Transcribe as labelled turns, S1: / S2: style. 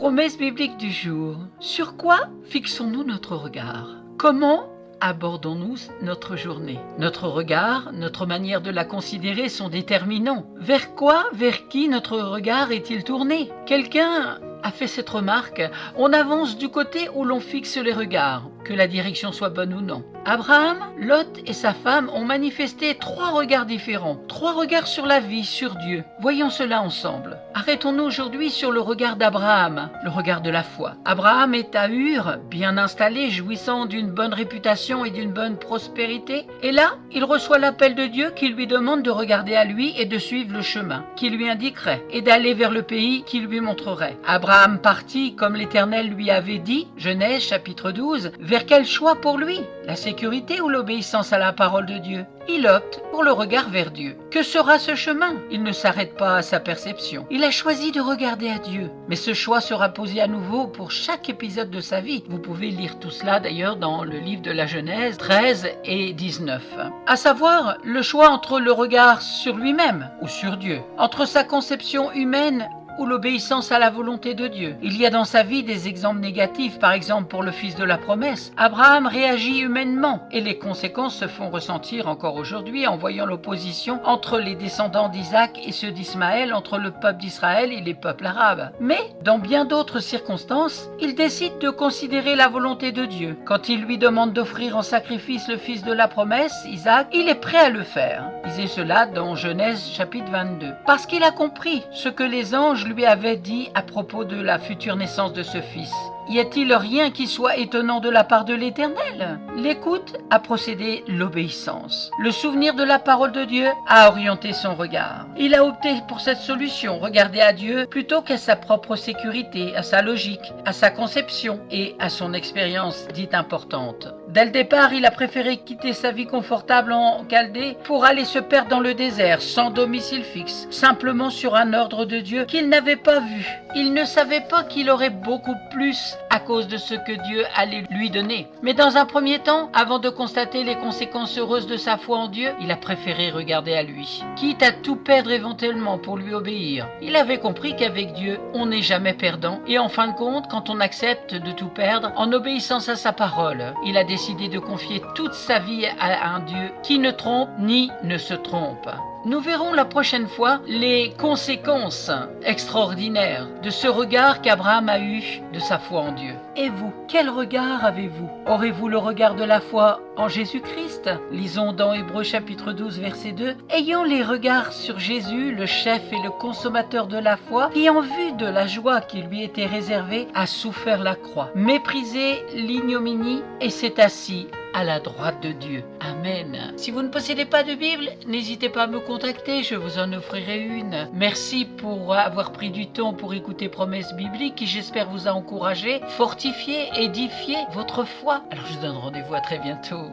S1: Promesse biblique du jour. Sur quoi fixons-nous notre regard? Comment abordons-nous notre journée? Notre regard, notre manière de la considérer sont déterminants. Vers quoi, vers qui notre regard est-il tourné? Quelqu'un a fait cette remarque: on avance du côté où l'on fixe les regards, que la direction soit bonne ou non. Abraham, Lot et sa femme ont manifesté 3 regards différents, 3 regards sur la vie, sur Dieu. Voyons cela ensemble. Arrêtons-nous aujourd'hui sur le regard d'Abraham, le regard de la foi. Abraham est à Ur, bien installé, jouissant d'une bonne réputation et d'une bonne prospérité. Et là, il reçoit l'appel de Dieu qui lui demande de regarder à lui et de suivre le chemin qui lui indiquerait et d'aller vers le pays qu'il lui montrerait. Abraham partit comme l'Éternel lui avait dit, Genèse chapitre 12, vers quel choix pour lui? La sécurité ou l'obéissance à la parole de Dieu? Il opte pour le regard vers Dieu. Que sera ce chemin? Il ne s'arrête pas à sa perception. Il a choisi de regarder à Dieu. Mais ce choix sera posé à nouveau pour chaque épisode de sa vie. Vous pouvez lire tout cela d'ailleurs dans le livre de la Genèse 13 et 19. À savoir, le choix entre le regard sur lui-même ou sur Dieu, entre sa conception humaine ou l'obéissance à la volonté de Dieu. Il y a dans sa vie des exemples négatifs, par exemple pour le fils de la promesse. Abraham réagit humainement et les conséquences se font ressentir encore aujourd'hui en voyant l'opposition entre les descendants d'Isaac et ceux d'Ismaël, entre le peuple d'Israël et les peuples arabes. Mais, dans bien d'autres circonstances, il décide de considérer la volonté de Dieu. Quand il lui demande d'offrir en sacrifice le fils de la promesse, Isaac, il est prêt à le faire. Lisez cela dans Genèse chapitre 22. Parce qu'il a compris ce que les anges lui avait dit à propos de la future naissance de ce fils. Y a-t-il rien qui soit étonnant de la part de l'Éternel? L'écoute a procédé l'obéissance. Le souvenir de la parole de Dieu a orienté son regard. Il a opté pour cette solution, regarder à Dieu plutôt qu'à sa propre sécurité, à sa logique, à sa conception et à son expérience dite importante. Dès le départ, il a préféré quitter sa vie confortable en Chaldée pour aller se perdre dans le désert, sans domicile fixe, simplement sur un ordre de Dieu qu'il n'avait pas vu. Il ne savait pas qu'il aurait beaucoup plus à cause de ce que Dieu allait lui donner. Mais dans un premier temps, avant de constater les conséquences heureuses de sa foi en Dieu, il a préféré regarder à lui, quitte à tout perdre éventuellement pour lui obéir. Il avait compris qu'avec Dieu, on n'est jamais perdant, et en fin de compte, quand on accepte de tout perdre, en obéissance à sa parole, il a décidé de confier toute sa vie à un Dieu qui ne trompe ni ne se trompe. Nous verrons la prochaine fois les conséquences extraordinaires de ce regard qu'Abraham a eu de sa foi en Dieu. Et vous, quel regard avez-vous? Aurez-vous le regard de la foi en Jésus-Christ? Lisons dans Hébreux chapitre 12 verset 2. Ayons les regards sur Jésus, le chef et le consommateur de la foi, qui en vue de la joie qui lui était réservée, a souffert la croix, méprisé l'ignominie et s'est assis à la droite de Dieu. Amen. Si vous ne possédez pas de Bible, n'hésitez pas à me contacter, je vous en offrirai une. Merci pour avoir pris du temps pour écouter Promesse biblique qui, j'espère, vous a encouragé, fortifié, édifié votre foi. Alors je vous donne rendez-vous à très bientôt.